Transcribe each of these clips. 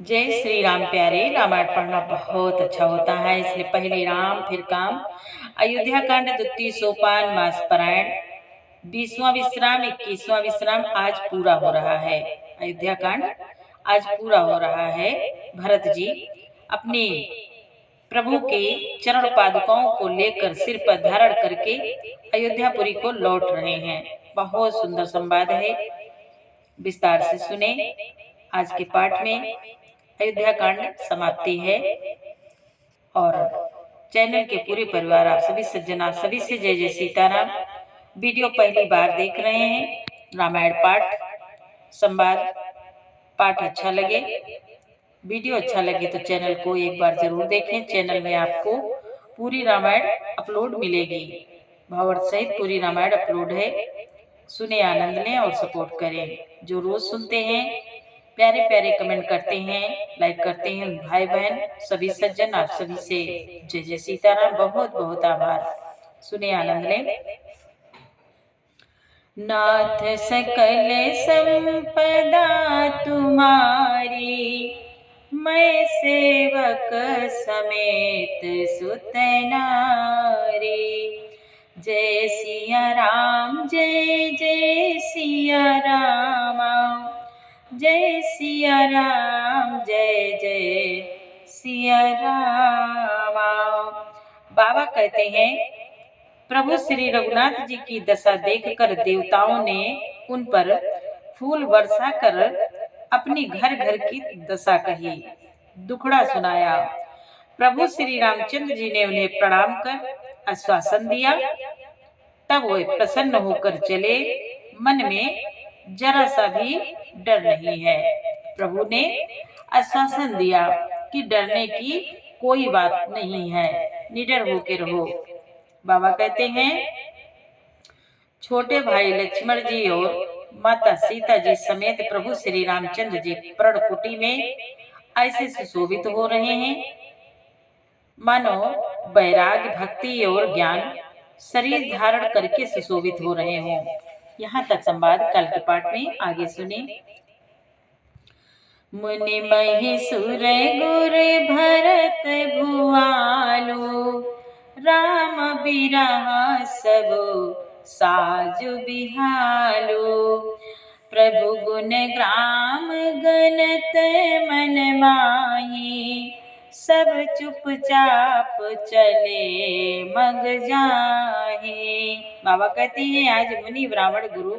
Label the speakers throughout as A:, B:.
A: जय श्री राम प्यारे। रामायण पढ़ना बहुत अच्छा होता है, इसलिए पहले राम फिर काम। अयोध्या कांड द्वितीय सोपान मास पारायण 20वां विश्राम 21वां विश्राम आज पूरा हो रहा है। अयोध्या कांड आज पूरा हो रहा है। भरत जी अपने प्रभु के चरण पादुकाओं को लेकर सिर पर धारण करके अयोध्यापुरी को लौट रहे हैं। बहुत सुंदर संवाद है, विस्तार से सुने। आज के पाठ में अयोध्या कांड समाप्ति है और चैनल के पूरे परिवार, आप सभी सज्जना, सभी से जय जय सीताराम। वीडियो पहली बार देख रहे हैं, रामायण पाठ संवाद पाठ अच्छा लगे, वीडियो अच्छा लगे तो चैनल को एक बार जरूर देखें। चैनल में आपको पूरी रामायण अपलोड मिलेगी, भावार्थ सहित पूरी रामायण अपलोड है। सुने, आनंद लें और सपोर्ट करें। जो रोज सुनते हैं, प्यारे प्यारे कमेंट करते हैं, लाइक करते हैं, भाई बहन सभी सज्जन, आप सभी से जय जय सीताराम, बहुत बहुत आभार। सुने, आनंद लें। नाथ सकल संपदा तुम्हारी, मैं सेवक समेत सुत नारी। जय सिया राम, जय जय सिया राम, जय सिया राम, जय जय सिया राम। बाबा कहते हैं, प्रभु श्री रघुनाथ जी की दशा देखकर देवताओं ने उन पर फूल वर्षा कर अपनी घर घर की दशा कही, दुखड़ा सुनाया। प्रभु श्री रामचंद्र जी ने उन्हें प्रणाम कर आश्वासन दिया। तब वे प्रसन्न होकर चले, मन में जरा सा भी डर नहीं है। प्रभु ने आश्वासन दिया कि डरने की कोई बात नहीं है, निडर होकर रहो। बाबा कहते हैं, छोटे भाई लक्ष्मण जी और माता सीता जी समेत प्रभु श्री रामचंद्र जी पर्णकुटी में ऐसे सुशोभित हो रहे हैं मानो वैराग्य, भक्ति और ज्ञान शरीर धारण करके सुशोभित हो रहे हों। यहाँ तक संवाद कल के पाठ में आगे सुने। मुनि महीसुर गुर भरत भुआलो, राम बिरहा सब साजु बिहालो। प्रभु गुण ग्राम गणत मन माही, सब चुपचाप चले मग जाहे। बाबा कहते हैं, आज मुनि ब्राह्मण गुरु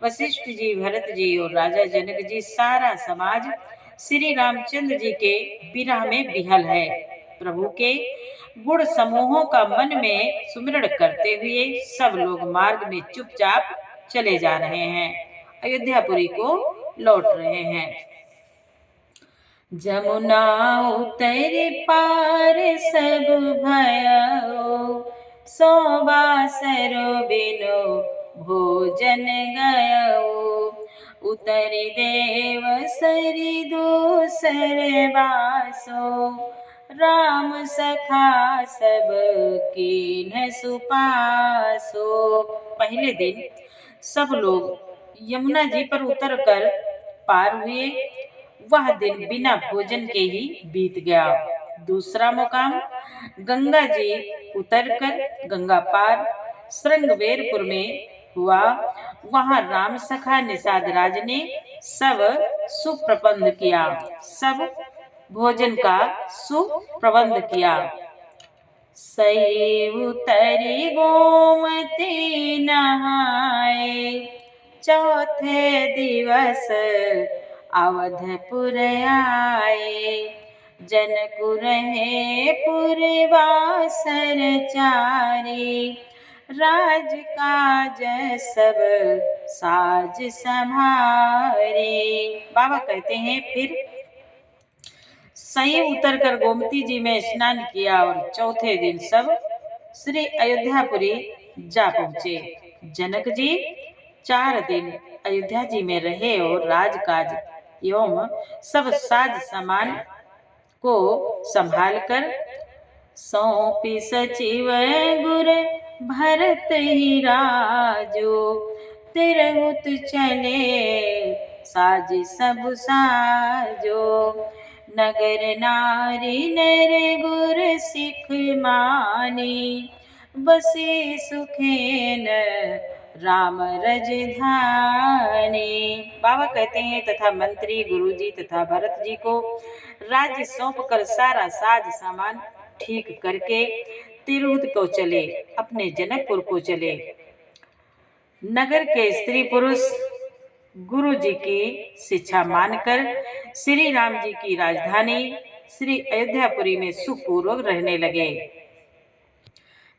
A: वशिष्ठ जी, भरत जी और राजा जनक जी, सारा समाज श्री रामचंद्र जी के विरह में विहल है। प्रभु के गुण समूहों का मन में सुमिरण करते हुए सब लोग मार्ग में चुपचाप चले जा रहे हैं, अयोध्यापुरी को लौट रहे हैं। जमुना उतर पार सब भयो, सोबासरो बिनो भोजन गयो। उतरि देव सरि दूसर बासो, राम सखा सब कीन्ह सुपासो। पहले दिन सब लोग यमुना जी पर उतर कर पार हुए। वह दिन बिना भोजन के ही बीत गया। दूसरा मुकाम गंगा जी उतरकर गंगा पार श्रृंगवेरपुर में हुआ। वहां राम सखा निषाद राज ने सब सुप्रबंध किया, सब भोजन का सुप्रबंध किया। सही उतरी गोमती नहाए, चौथे दिवस अवधपुर आए। जनकु रहे पुरवासर चारी, राज काज सब साज संभारे। बाबा कहते हैं, फिर सही उतर कर गोमती जी में स्नान किया और चौथे दिन सब श्री अयोध्यापुरी जा पहुँचे। जनक जी 4 दिन अयोध्या जी में रहे और राजकाज एवं सब साज सामान को संभाल कर सौंपी सचिव गुर भरत ही राजो। तिरहुत चले साज सब साजो, नगर नारी नर गुर सिख माने, बसे सुखेन राम रज धाने। बाबा कहते हैं तथा मंत्री गुरुजी तथा भरत जी को राज्य सौंप कर सारा साज सामान ठीक करके तिरहुत को चले, अपने जनकपुर को चले। नगर के स्त्री पुरुष गुरु जी की शिक्षा मानकर श्री राम जी की राजधानी श्री अयोध्यापुरी में सुखपूर्वक रहने लगे।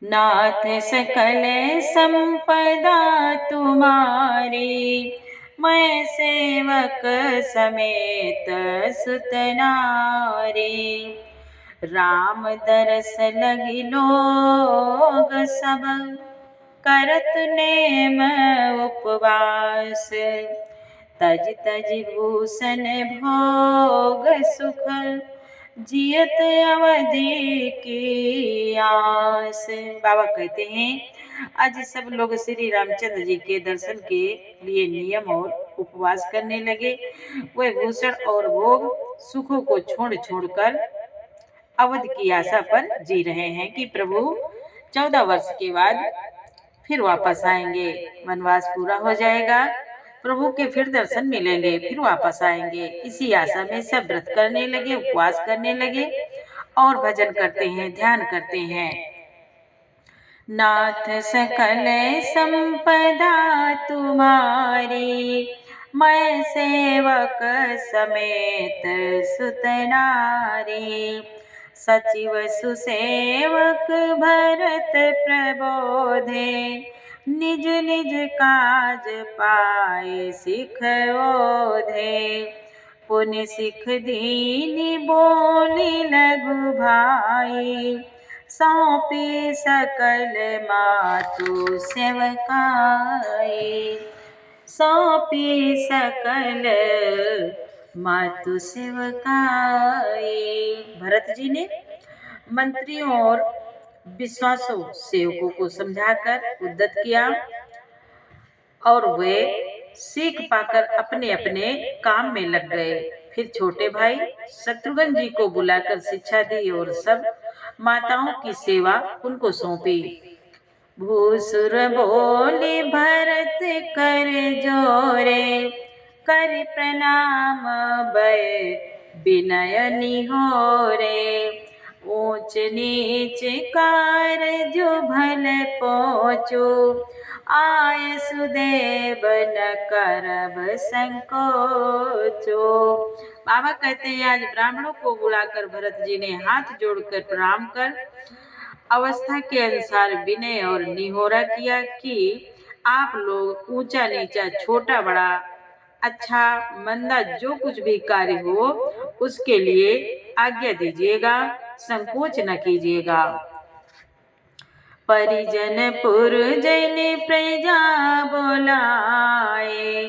A: नाथ सकल संपदा तुम्हारी, मैं सेवक समेत सुत नारी। राम दरस लगी लोग सब, करत नेम उपवास। तज तज भूषण भोग सुख, जियत अवधि की आस। बाबा कहते हैं आज सब लोग श्री रामचंद्र जी के दर्शन के लिए नियम और उपवास करने लगे। वे भूषण और भोग सुखों को छोड़ छोड़कर अवध की आशा पर जी रहे हैं कि प्रभु 14 वर्ष के बाद फिर वापस आएंगे, वनवास पूरा हो जाएगा, प्रभु के फिर दर्शन मिलेंगे, फिर वापस आएंगे। इसी आशा में सब व्रत करने लगे, उपवास करने लगे और भजन करते हैं, ध्यान करते हैं। नाथ सकल संपदा तुम्हारी, मैं सेवक समेत सुत नारी। सचिव सुसेवक भरत प्रबोधे, निज निज काज पाए सिख ओधे। पुनि सिख दीनी बोली लघु भाई, सौंपी सकल मातु सेवकाई। सौंपी सकल मातु सेवकाई। भरत जी ने मंत्रियों और विश्वासों सेवकों को समझाकर उद्यत किया और वे सीख पाकर अपने अपने काम में लग गए। फिर छोटे भाई शत्रुघ्न जी को बुलाकर शिक्षा दी और सब माताओं की सेवा उनको सौंपी। भूसुर बोले भरत कर जोरे, कर प्रणाम भय विनय निहोरे। ऊंच नीच कार जो भल पहुँचो, आय सुदेव न करब संकोचो। बाबा कहते हैं आज ब्राह्मणों को बुलाकर भरत जी ने हाथ जोड़कर प्रणाम कर अवस्था के अनुसार विनय और निहोरा किया कि आप लोग ऊंचा नीचा छोटा बड़ा अच्छा मंदा जो कुछ भी कार्य हो उसके लिए आज्ञा दीजिएगा, संकोच न कीजिएगा। परिजन पुरजन प्रजा बोलाए,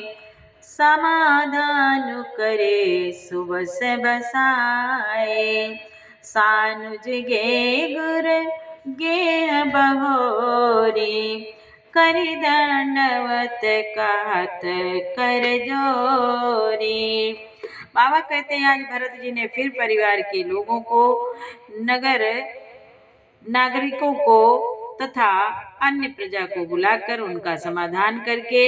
A: समाधान करे सुबस बसाए। सानुज गे गुर गे बहोरी, करि दंडवत कहत कर जोरी। बाबा कहते हैं आज भरत जी ने फिर परिवार के लोगों को, नगर नागरिकों को तथा अन्य प्रजा को बुलाकर उनका समाधान करके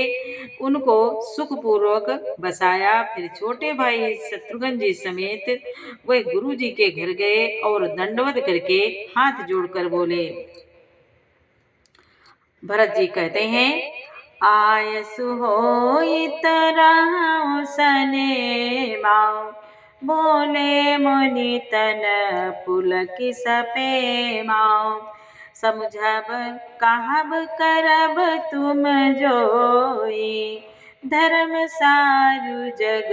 A: उनको सुखपूर्वक बसाया। फिर छोटे भाई शत्रुघ्न जी समेत वे गुरु जी के घर गए और दंडवत करके हाथ जोड़कर बोले। भरत जी कहते हैं आयसु होई तरहु सने माओ, बोले मुनि तन पुलकि सपे माओ। समझब कहब करब तुम जोई, धर्म सारु जग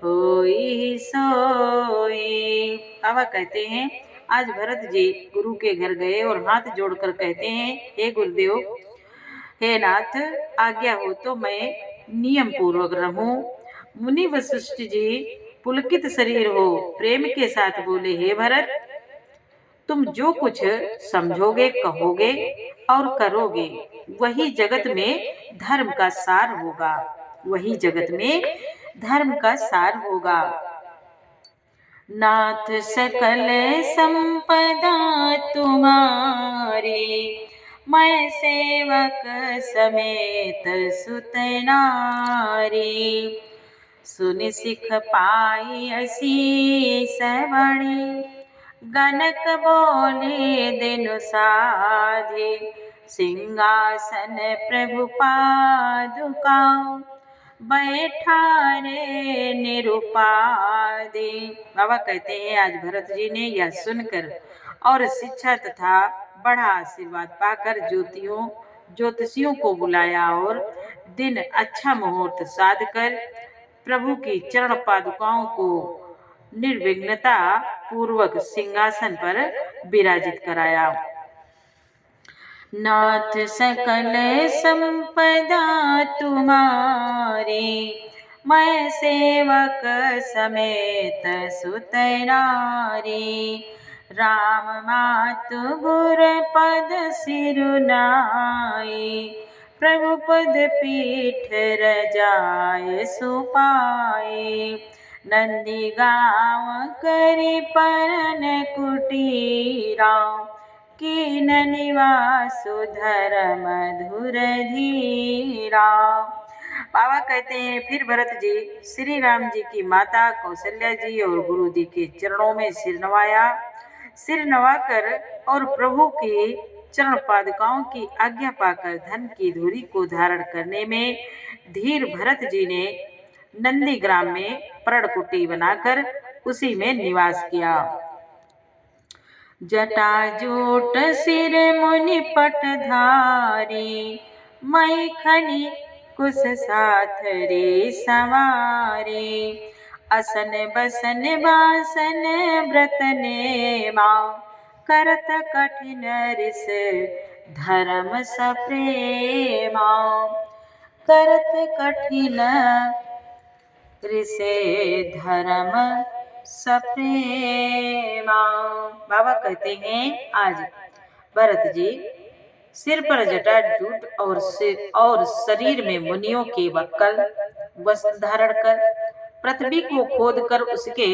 A: होई सोई। बाबा कहते हैं आज भरत जी गुरु के घर गए और हाथ जोड़कर कहते हैं हे गुरुदेव, हे नाथ, आज्ञा हो तो मैं नियम पूर्वक रहूं। मुनि वशिष्ठ जी पुलकित शरीर हो प्रेम के साथ बोले हे भरत, तुम जो कुछ समझोगे कहोगे और करोगे वही जगत में धर्म का सार होगा, वही जगत में धर्म का सार होगा। नाथ सकल संपदा तुम्हारी, मैं सेवक समेत सुत नारी। सुनि सिख पाई असीस बड़ी, गनक बोले दिनु साधे। सिंहासन प्रभु पादुका, बैठा रे निरुपादे। बाबा कहते हैं आज भरत जी ने यह सुनकर और शिक्षा तथा बड़ा आशीर्वाद पाकर ज्योतिषियों को बुलाया और दिन अच्छा मुहूर्त साध कर प्रभु की चरण पादुकाओं को निर्विघ्नता पूर्वक सिंहासन पर विराजित कराया। नाथ सकल संपदा तुम्हारी, मैं सेवक समेत सुत नारी। राम मातु गुर पद सिरुनाई, प्रभु पद पीठ रजाय सुपाए। नंदी गाँव करी परन कुटीरा, कीन निवासु धर्म धुर धीरा। बाबा कहते हैं फिर भरत जी श्री राम जी की माता कौशल्या जी और गुरु जी के चरणों में सिर नवाया। सिर नवाकर और प्रभु के चरण पादुकाओं की आज्ञा पाकर धन की धुरी को धारण करने में धीर भरत जी ने नंदीग्राम में पर्णकुटी बनाकर उसी में निवास किया। जटाजूट सिर मुनि पटधारी, मैखनी कुश साथ रे सवारे। असन बसन बासन व्रत नेमा, करत कठिन रिस धर्म सप्रेमा। करत कठिन रिसे धर्म सप्रेमा। बाबा कहते हैं आज भरत जी सिर पर जटाजूट और शरीर में मुनियों के वक्कल वस्त्र धारण कर पृथ्वी को खोदकर उसके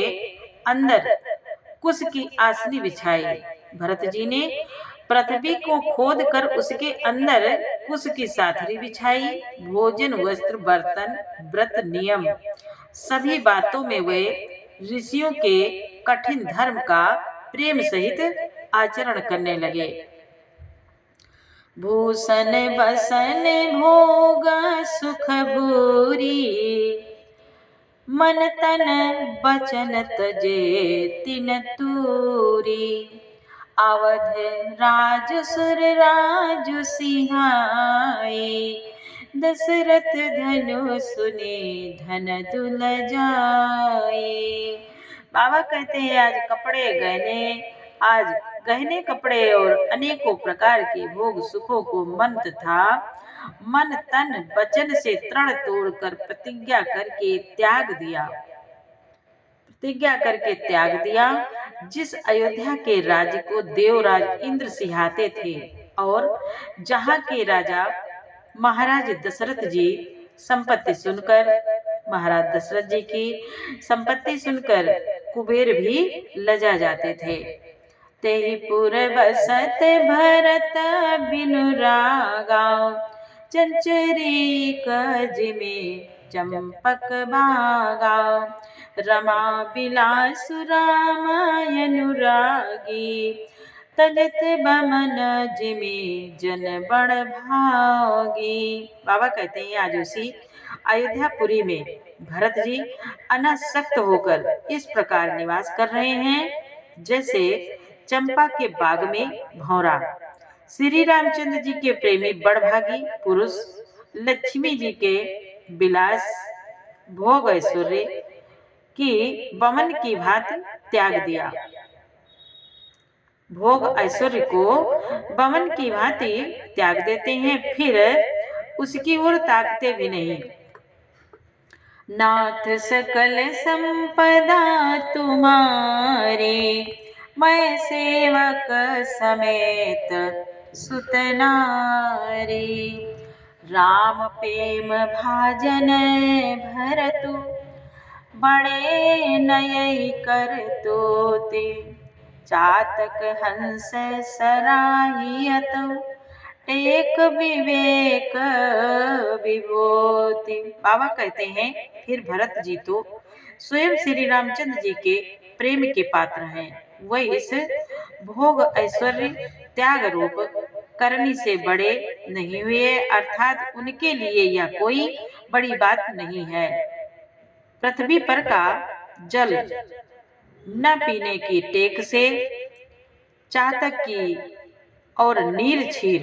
A: अंदर कुश की आसनी बिछाई। भरत जी ने पृथ्वी को खोद कर उसके अंदर कुश की साथरी बिछाई। भोजन वस्त्र बर्तन व्रत नियम सभी बातों में वे ऋषियों के कठिन धर्म का प्रेम सहित आचरण करने लगे। भूषण बसन भोग सुख भूरी, मन तन बचन तजे तिन तूरी। अवध राज सुर राजु सिंहाए, दशरथ धनु सुने धन दुल जाए। बाबा कहते हैं आज गहने कपड़े और अनेकों प्रकार के भोग सुखों को मन तन वचन से तृण तोड़कर प्रतिज्ञा करके त्याग दिया। जिस अयोध्या के राज्य को देवराज इंद्र सिंहाते थे और जहाँ के राजा महाराज दशरथ जी महाराज दशरथ जी की संपत्ति सुनकर कुबेर भी लजा जाते थे। तेहि पुर बसत भरत बिनु रागा, चंचरी कज में चंपक बागा। रमा बिलासु राम अनुरागी, तजत बमन जिमे जन बड़ भागी। बाबा कहते हैं आज उसी अयोध्यापुरी में भरत जी अनासक्त होकर इस प्रकार निवास कर रहे हैं जैसे चंपा के बाग में भौरा। श्री रामचंद्र जी के प्रेमी बड़भागी पुरुष लक्ष्मी जी के विलास भोग ऐश्वर्य की बमन की भांति त्याग दिया। भोग ऐश्वर्य को बमन की भांति त्याग देते हैं, फिर उसकी ओर ताकते भी नहीं। नाथ सकल संपदा तुम्हारी, मैं सेवक समेत सुत नारी। राम प्रेम भाजन भरतु, बड़े नय कर तोते, चातक हंस सराहियत, टेक विवेक विभूति। बाबा कहते हैं, फिर भरत जी तो स्वयं श्री रामचंद्र जी के प्रेम के पात्र हैं। वह इस भोग ऐश्वर्य त्याग रूप करनी से बड़े नहीं हुए, अर्थात उनके लिए यह कोई बड़ी बात नहीं है। पृथ्वी पर का जल न पीने की टेक से, चातक की और नीर क्षीर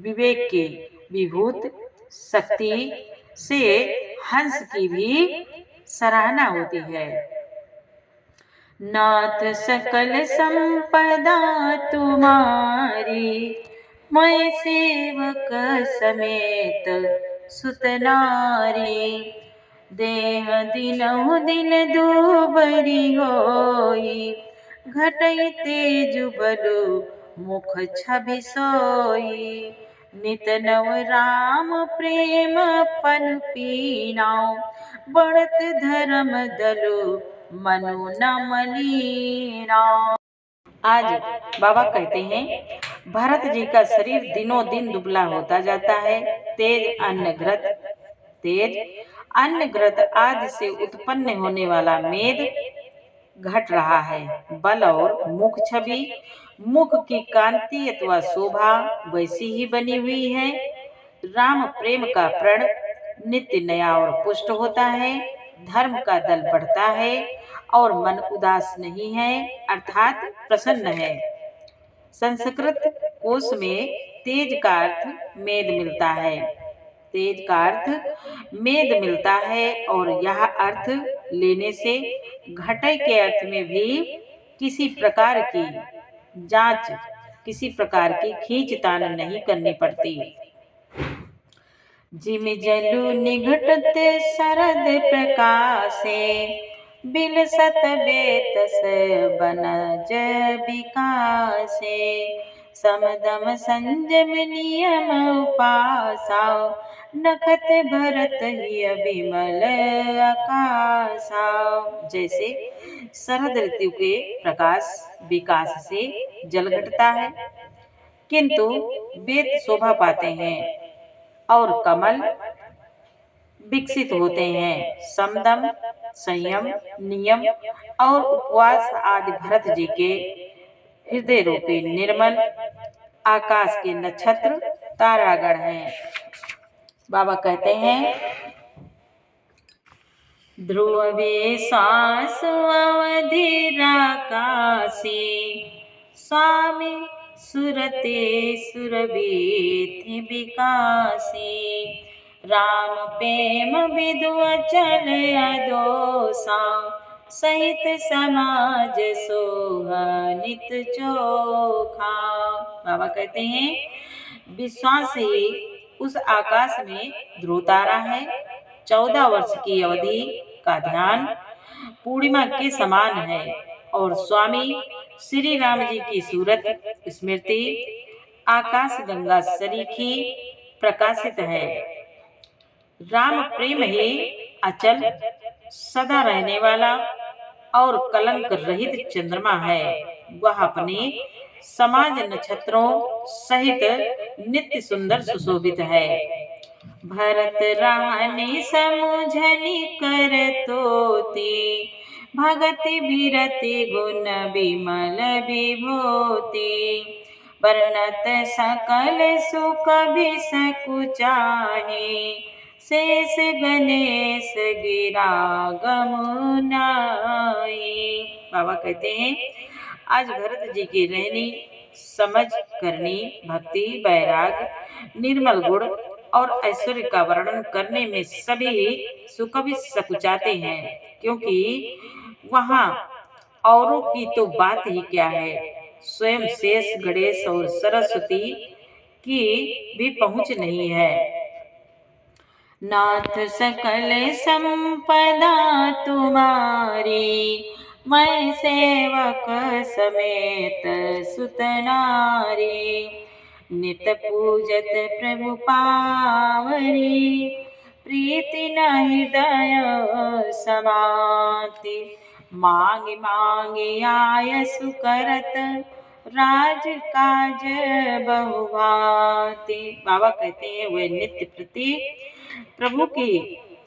A: विवेक की विभूत शक्ति से हंस की भी सराहना होती है। नाथ सकल संपदा तुम्हारी, मैं सेवक समेत सुत नारी, देह दिनहु दिन दुबरी होई, घटई तेज बलु मुख छवि सोई, नित नव राम प्रेम पन पीनाऊ, बढ़त धर्म दलु मनु न मलीना। आज बाबा कहते हैं, भरत जी का शरीर दिनों दिन दुबला होता जाता है। तेज अन्नघृत आदि से उत्पन्न होने वाला मेद घट रहा है। बल और मुख छवि, मुख की कांति अथवा शोभा वैसी ही बनी हुई है। राम प्रेम का प्रण नित्य नया और पुष्ट होता है। धर्म का दल बढ़ता है और मन उदास नहीं है, अर्थात प्रसन्न है। संस्कृत कोश में तेज का अर्थ मेद मिलता है। तेज का अर्थ मेद मिलता है और यह अर्थ लेने से घटई के अर्थ में भी किसी प्रकार की जांच, किसी प्रकार की खींचतान नहीं करनी पड़ती। जिम जलु निघटते शरद प्रकाशे, बिलसत बेतस बनज विकासे, समदम संजम नियम उपासा, नखत भरत हिय विमल आकाशा। जैसे शरद ऋतु के प्रकाश विकास से जल घटता है, किंतु बेत शोभा पाते हैं और कमल विकसित होते हैं। समदम, संयम, नियम और उपवास आदि भरत जी के हृदय रूपी निर्मल आकाश के नक्षत्र तारागण हैं। बाबा कहते हैं, ध्रुवे सांस अवधि आकाशी, स्वामी सुरते सुरभीति विकासी, राम प्रेम विदु अचल अदोसा, सहित समाज सोहनित चोखा। बाबा कहते हैं, विश्वास ही उस आकाश में ध्रुव तारा है। 14 वर्ष की अवधि का ध्यान पूर्णिमा के समान है और स्वामी श्री राम जी की सूरत स्मृति आकाश गंगा सरीखी प्रकाशित है। राम प्रेम ही अचल, सदा रहने वाला और कलंक रहित चंद्रमा है। वह अपने समाज नक्षत्रों सहित नित्य सुंदर सुशोभित है। भरत रानी समुझनी कर तोती, भगति बिरति गुण विमल विभूति, वर्णत सकल सुख बिसकुचाहे, शेष गणेश गिरा गमुनाई। बाबा कहते हैं, आज भरत जी की रहनी, समझ करनी, भक्ति, वैराग, निर्मल गुण और ऐश्वर्य का वर्णन करने में सभी सुकवि सकुचाते हैं, क्योंकि वहाँ औरों की तो बात ही क्या है, स्वयं शेष गणेश और सरस्वती की भी पहुँच नहीं है। नाथ सकल संपदा तुम्हारी, मैं सेवक समेत सुत नारी, नित पूजत प्रभु पावरी, प्रीति न हृदय समाति। मांग मांगे आय सुकरत राज काज बहुभांति। बाबा कहते हैं वे नित्य प्रति प्रभु की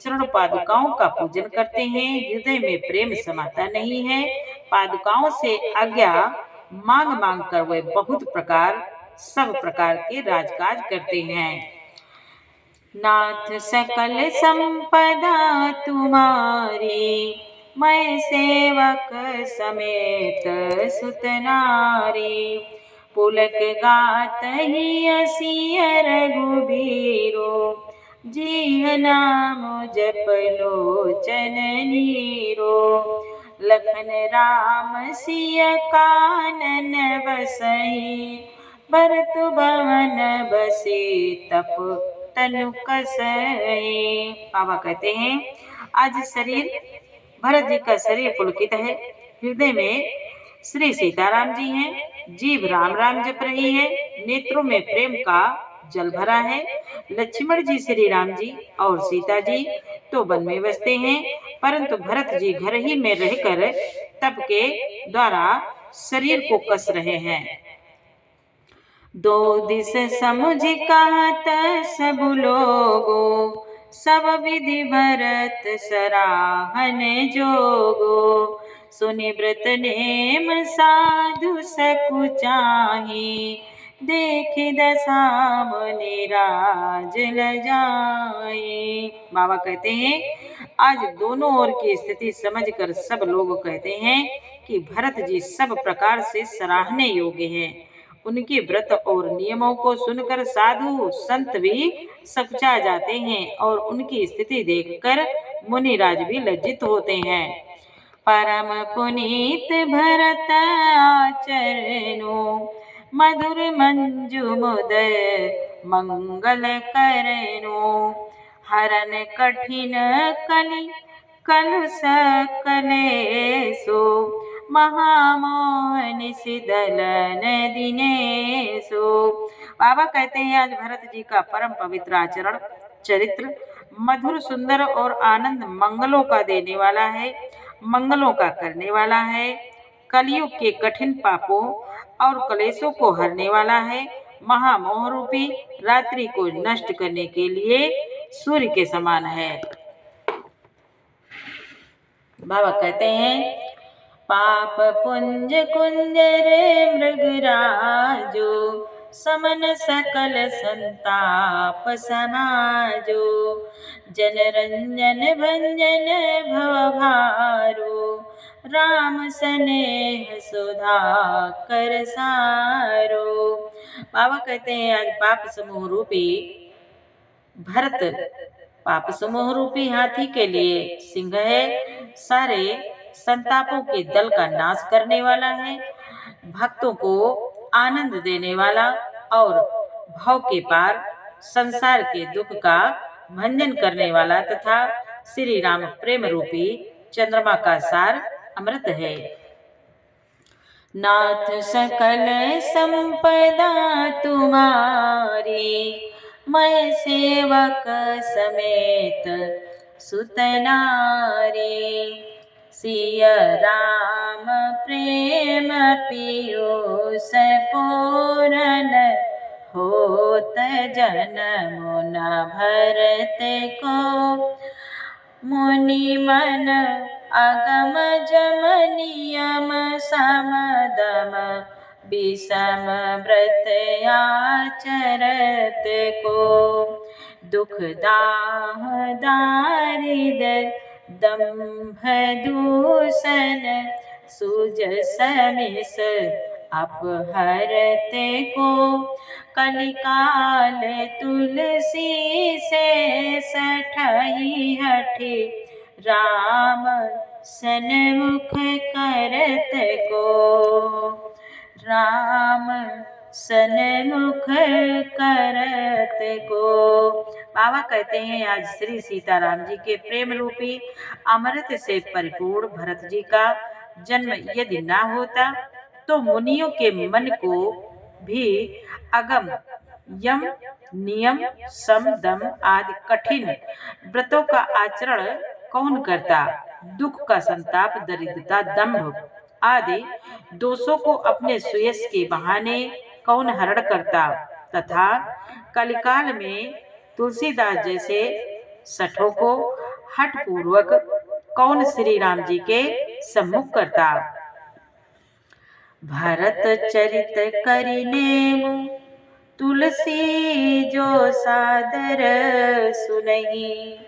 A: चरण पादुकाओं का पूजन करते हैं। हृदय में प्रेम समाता नहीं है। पादुकाओं से आज्ञा मांग मांग कर वे सब प्रकार के राजकाज करते हैं। नाथ सकल संपदा तुम्हारी, मैं सेवक समेत सुत नारी। पुलक गात ही असिय रघुबीरो, जी नाम जप लोचन नीरो। लखन राम सिय कानन बसई, भरत भवन बसे तप तनु कसई। बाबा कहते हैं आज भरत जी का शरीर पुलकित है। हृदय में श्री सीताराम जी हैं। जीभ राम राम जप रही है। नेत्रों में प्रेम का जल भरा है। लक्ष्मण जी श्री राम जी और सीता जी तो वन में बसते हैं, परंतु भरत जी घर ही में रहकर तप के द्वारा शरीर को कस रहे हैं। दो दिस समुझ कहत सब लोगो, सब विधि भरत सराहन जोगो। सुनि व्रत नेम साधु सकुचाही, देख दशा मुनि राज लजाए। बाबा कहते हैं आज दोनों ओर की स्थिति समझकर सब लोग कहते हैं कि भरत जी सब प्रकार से सराहने योग्य हैं। उनके व्रत और नियमों को सुनकर साधु संत भी सकचा जाते हैं और उनकी स्थिति देखकर मुनिराज भी लज्जित होते हैं। परम पुनीत भरत आचरणो, मधुर मंजु मुद मंगल करनो। हरन कठिन कलि कलुष कलेसो, महामोहन सिदलन दिनेसो। बाबा कहते हैं आज भरत जी का परम पवित्र आचरण चरित्र मधुर सुंदर और आनंद मंगलों का देने वाला है, मंगलों का करने वाला है। कलयुग के कठिन पापों और कलेशों को हरने वाला है। महामोह रूपी रात्रि को नष्ट करने के लिए सूर्य के समान है। बाबा कहते हैं पाप पुंज कुंजर मृगराजो, समन सकल संताप समाजो। जन रंजन भंजन भवभारो, राम स्नेह सुधा कर सारो। बाबा कहते हैं आज पाप समूह रूपी हाथी के लिए सिंह है। सारे संतापों के दल का नाश करने वाला है, भक्तों को आनंद देने वाला और भव के पार संसार के दुख का भंजन करने वाला तथा श्री राम प्रेम रूपी चंद्रमा का सार अमृत है। नाथ सकल संपदा तुम्हारी, मैं सेवक समेत सुत नारी। सिय राम प्रेम पीयूष पूरन, होत जन्म न भरत को। मुनि मन अगम जम नियम समदम, विषम व्रत आचरत को। दुख दाह दारिद्र दंभ दूषण, सुजस मिस अपहरत को। कलिकाल तुलसी से सठई हठि, राम सन्मुख करत को। राम सन्मुख करत को। बाबा कहते हैं आज श्री सीताराम जी के प्रेम रूपी अमृत से परिपूर्ण भरत जी का जन्म यदि ना होता तो मुनियों के मन को भी अगम यम नियम, सम, दम आदि कठिन व्रतों का आचरण कौन करता? दुख का संताप, दरिद्रता, दंभ आदि दोषों को अपने सुयश के बहाने कौन हरण करता? तथा कलिकाल में तुलसीदास जैसे सठों को हठ पूर्वक कौन श्री राम जी के सम्मुख करता? भरत चरित करिनेमु तुलसी जो सादर सुनहि,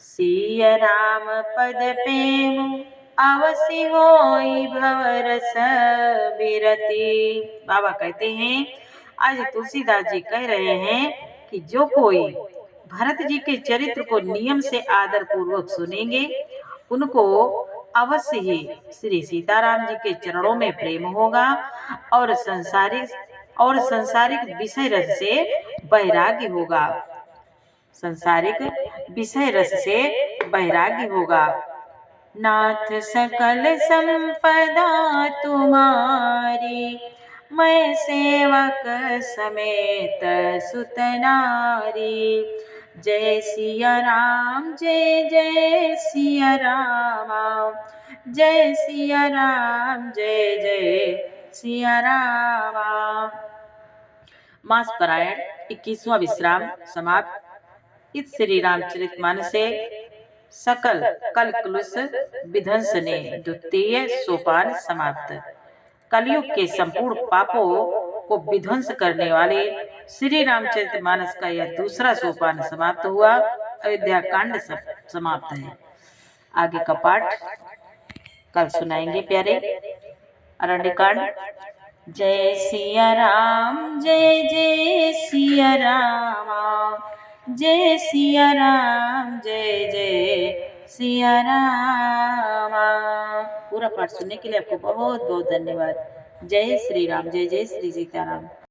A: सिय राम पद प्रेम आवसी होई भवरस बिरती। बाबा कहते हैं, आज तुलसीदास जी कह रहे हैं कि जो कोई भरत जी के चरित्र को नियम से आदर पूर्वक सुनेंगे, उनको अवश्य ही श्री सीताराम जी के चरणों में प्रेम होगा और संसारिक विषय रस से वैराग्य होगा। संसारिक विषय रस से वैराग्य होगा। नाथ सकल संपदा तुम्हारी, मैं सेवक समेत सुत नारी। जय सिया राम, जय जय सिया राम, जय सिया राम, जय जय सिया राम। मास पारायण 21वां विश्राम समाप्त। इस श्री रामचरितमानस से सकल कल क्लुष विध्वंसने द्वितीय सोपान समाप्त। कलयुग के संपूर्ण पापों को विध्वंस करने वाले श्री रामचरितमानस का यह दूसरा सोपान समाप्त हुआ। अयोध्या कांड समाप्त है। आगे का पाठ कल सुनाएंगे प्यारे। अरण्य कांड। जय सिया राम, जय जय सिया राम, जय सिया राम, जय जय सिया राम। पूरा पाठ सुनने के लिए आपको बहुत बहुत धन्यवाद। जय श्री राम, जय जय श्री सीताराम।